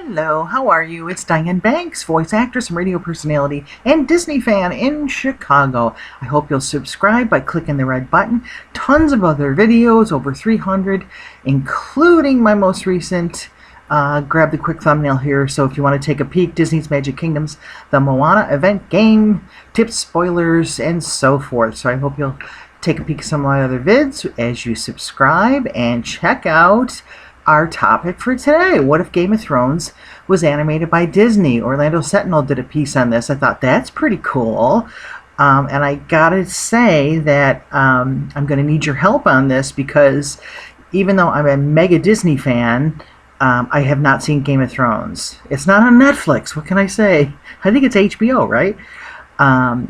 Hello, how are you? It's Diane Banks, voice actress and radio personality and Disney fan in Chicago. I hope you'll subscribe by clicking the red button. Tons of other videos, over 300, including my most recent. Grab the quick thumbnail here, so if you want to take a peek, Disney's Magic Kingdoms, the Moana event, game, tips, spoilers, and so forth. So I hope you'll take a peek at some of my other vids as you subscribe and check out our topic for today. What if Game of Thrones was animated by Disney? Orlando Sentinel did a piece on this. I thought that's pretty cool. And I gotta say that I'm going to need your help on this because even though I'm a mega Disney fan, I have not seen Game of Thrones. It's not on Netflix. What can I say? I think it's HBO, right?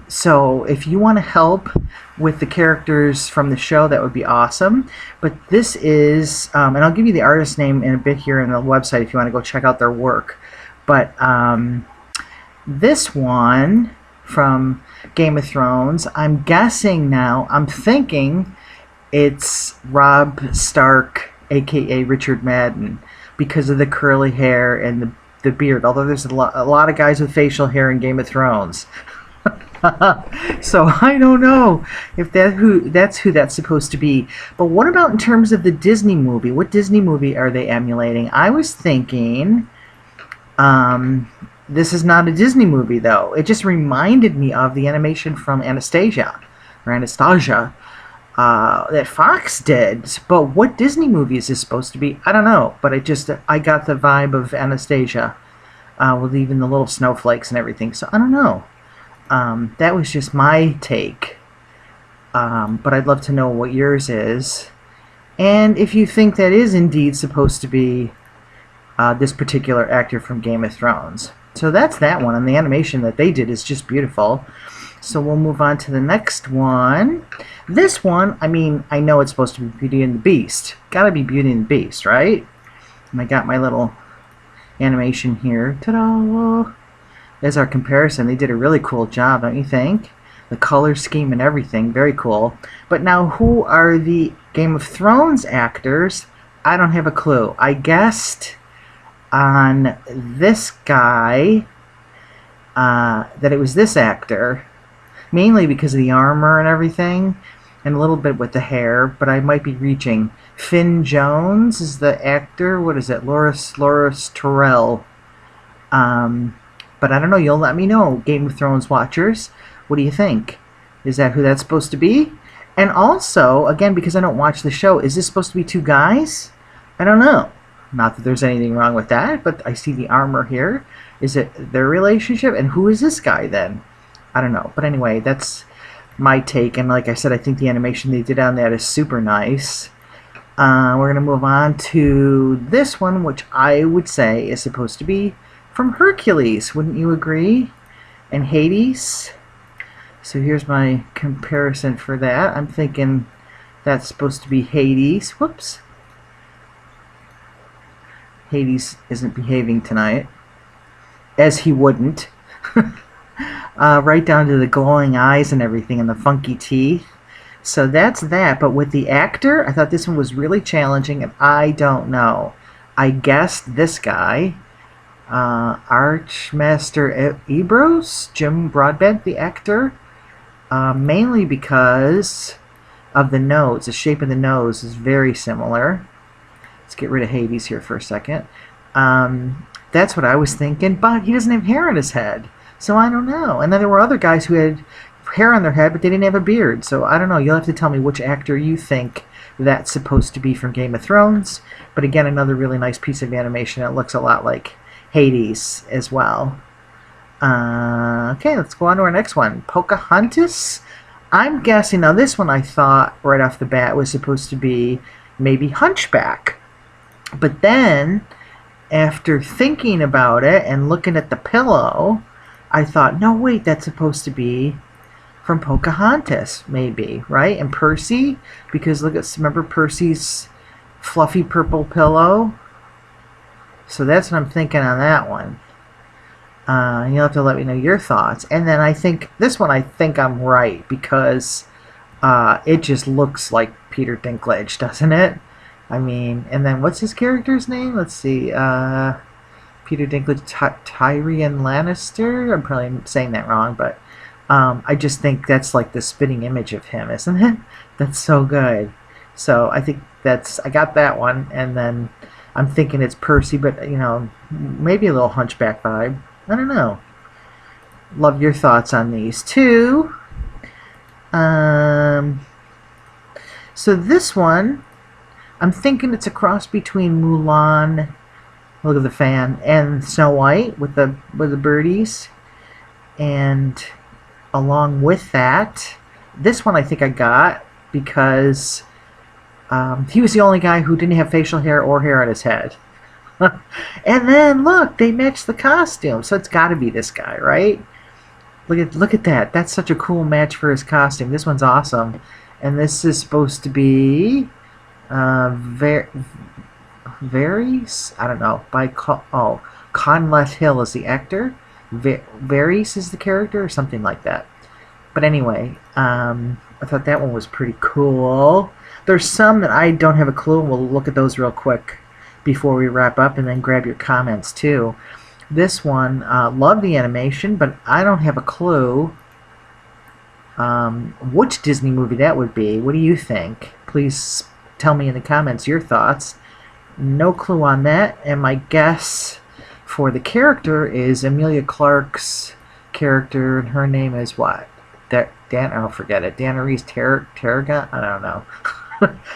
So if you want to help with the characters from the show, that would be awesome. But this is, and I'll give you the artist name in a bit here on the website if you want to go check out their work. But this one from Game of Thrones, I'm guessing now, I'm thinking it's Robb Stark, aka Richard Madden, because of the curly hair and the beard. Although there's a lot of guys with facial hair in Game of Thrones. So I don't know if that's who that's supposed to be. But what about in terms of the Disney movie? What Disney movie are they emulating? I was thinking this is not a Disney movie, though. It just reminded me of the animation from Anastasia that Fox did. But what Disney movie is this supposed to be? I don't know. But I got the vibe of Anastasia with even the little snowflakes and everything. So I don't know. That was just my take, but I'd love to know what yours is, and if you think that is indeed supposed to be this particular actor from Game of Thrones. So that's that one, and the animation that they did is just beautiful. So we'll move on to the next one. This one, I mean, I know it's supposed to be Beauty and the Beast. Gotta be Beauty and the Beast, right? And I got my little animation here. Ta-da! As our comparison, they did a really cool job, don't you think? The color scheme and everything, very cool. But now, who are the Game of Thrones actors? I don't have a clue. I guessed on this guy that it was this actor, mainly because of the armor and everything, and a little bit with the hair, but I might be reaching. Finn Jones is the actor. What is it? Loris Terrell. But I don't know, you'll let me know, Game of Thrones watchers. What do you think? Is that who that's supposed to be? And also, again, because I don't watch the show, is this supposed to be two guys? I don't know. Not that there's anything wrong with that, but I see the armor here. Is it their relationship? And who is this guy then? I don't know. But anyway, that's my take. And like I said, I think the animation they did on that is super nice. We're going to move on to this one, which I would say is supposed to be from Hercules, wouldn't you agree? And Hades. So here's my comparison for that. I'm thinking that's supposed to be Hades. Whoops. Hades isn't behaving tonight, as he wouldn't. Right down to the glowing eyes and everything and the funky teeth. So that's that. But with the actor, I thought this one was really challenging, and I don't know. I guessed this guy. Archmaster Ebros, Jim Broadbent, the actor, mainly because of the nose. The shape of the nose is very similar. Let's get rid of Hades here for a second. That's what I was thinking, but he doesn't have hair on his head, so I don't know. And then there were other guys who had hair on their head, but they didn't have a beard, so I don't know. You'll have to tell me which actor you think that's supposed to be from Game of Thrones. But again, another really nice piece of animation. It looks a lot like Hades as well. Okay, let's go on to our next one. Pocahontas. I'm guessing, now this one I thought right off the bat was supposed to be maybe Hunchback. But then, after thinking about it and looking at the pillow, I thought, no wait, that's supposed to be from Pocahontas, maybe, right? And Percy, because remember Percy's fluffy purple pillow? So that's what I'm thinking on that one. You'll have to let me know your thoughts. And then I think this one, I think I'm right because it just looks like Peter Dinklage, doesn't it? I mean, and then what's his character's name? Let's see. Peter Dinklage, Tyrion Lannister. I'm probably saying that wrong, but I just think that's like the spitting image of him, isn't it? That's so good. So I think I got that one, and then I'm thinking it's Percy, but maybe a little Hunchback vibe. I don't know. Love your thoughts on these too. So this one, I'm thinking it's a cross between Mulan, look at the fan, and Snow White with the birdies. And along with that, this one I think I got because he was the only guy who didn't have facial hair or hair on his head. And then look, they matched the costume, so it's got to be this guy, right? Look at that. That's such a cool match for his costume. This one's awesome. And this is supposed to be Varys? I don't know. Conleth Hill is the actor. Varys is the character, or something like that. But anyway, I thought that one was pretty cool. There's some that I don't have a clue, and we'll look at those real quick before we wrap up, and then grab your comments too. This one, love the animation, but I don't have a clue which Disney movie that would be. What do you think? Please tell me in the comments your thoughts. No clue on that, and my guess for the character is Emilia Clarke's character, and her name is what? I'll forget it. Daenerys Targaryen? I don't know.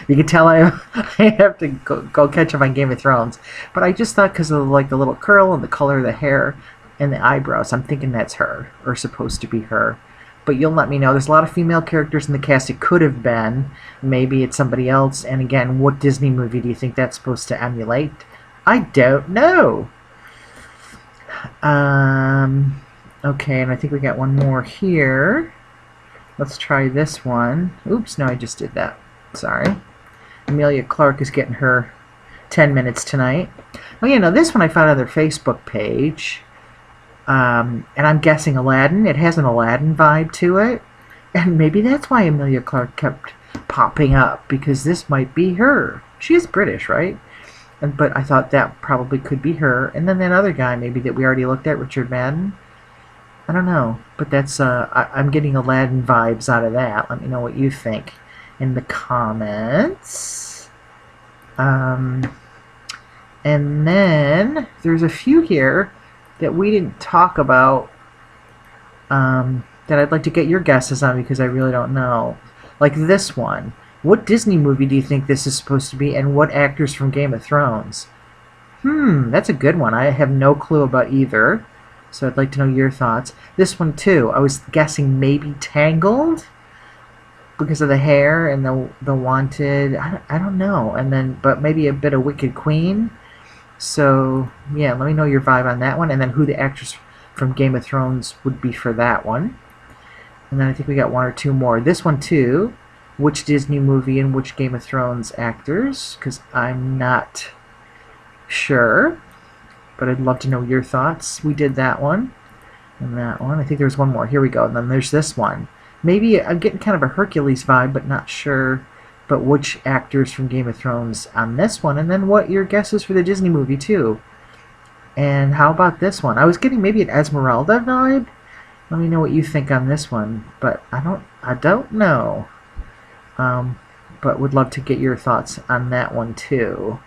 You can tell I have to go catch up on Game of Thrones. But I just thought because of like the little curl and the color of the hair and the eyebrows, I'm thinking that's her, or supposed to be her. But you'll let me know. There's a lot of female characters in the cast. It could have been. Maybe it's somebody else. And again, what Disney movie do you think that's supposed to emulate? I don't know. Okay, and I think we got one more here. Let's try this one. Oops, no, I just did that. Sorry. Emilia Clarke is getting her 10 minutes tonight. Well, this one I found on their Facebook page. And I'm guessing Aladdin. It has an Aladdin vibe to it. And maybe that's why Emilia Clarke kept popping up, because this might be her. She is British, right? But I thought that probably could be her. And then that other guy, maybe, that we already looked at, Richard Madden. I don't know. But that's, I'm getting Aladdin vibes out of that. Let me know what you think in the comments. And then there's a few here that we didn't talk about that I'd like to get your guesses on, because I really don't know. Like this one. What Disney movie do you think this is supposed to be, and what actors from Game of Thrones? That's a good one. I have no clue about either, so I'd like to know your thoughts. This one too, I was guessing maybe Tangled, because of the hair and the wanted. I don't know. And then, but maybe a bit of Wicked Queen. So yeah, let me know your vibe on that one, and then who the actress from Game of Thrones would be for that one. And then I think we got one or two more. This one too. Which Disney movie and which Game of Thrones actors? Because I'm not sure, but I'd love to know your thoughts. We did that one and that one. I think there's one more. Here we go. And then there's this one. Maybe I'm getting kind of a Hercules vibe, but not sure. But which actors from Game of Thrones on this one? And then what your guess is for the Disney movie too. And how about this one? I was getting maybe an Esmeralda vibe. Let me know what you think on this one. But I don't know. But would love to get your thoughts on that one too.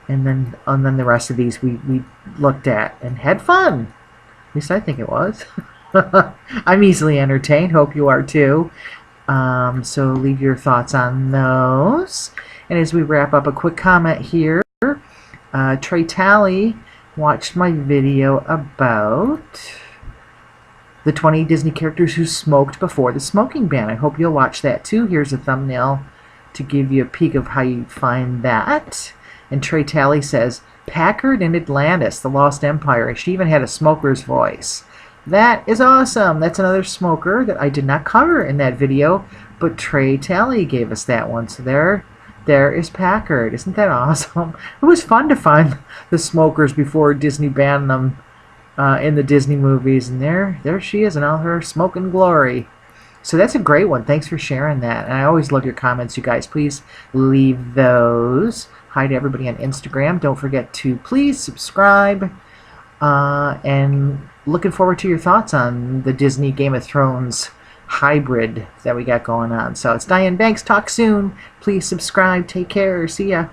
And then the rest of these we looked at and had fun. At least I think it was. I'm easily entertained. Hope you are too. So leave your thoughts on those. And as we wrap up, a quick comment here. Trey Talley watched my video about the 20 Disney characters who smoked before the smoking ban. I hope you'll watch that too. Here's a thumbnail to give you a peek of how you find that. And Trey Talley says, Packard and Atlantis, the Lost Empire. She even had a smoker's voice. That is awesome. That's another smoker that I did not cover in that video, but Trey Talley gave us that one. So there is Packard. Isn't that awesome? It was fun to find the smokers before Disney banned them in the Disney movies, and there she is in all her smoking glory. So that's a great one. Thanks for sharing that. And I always love your comments, you guys. Please leave those. Hi to everybody on Instagram. Don't forget to please subscribe. And looking forward to your thoughts on the Disney Game of Thrones hybrid that we got going on. So it's Diane Banks. Talk soon. Please subscribe. Take care. See ya.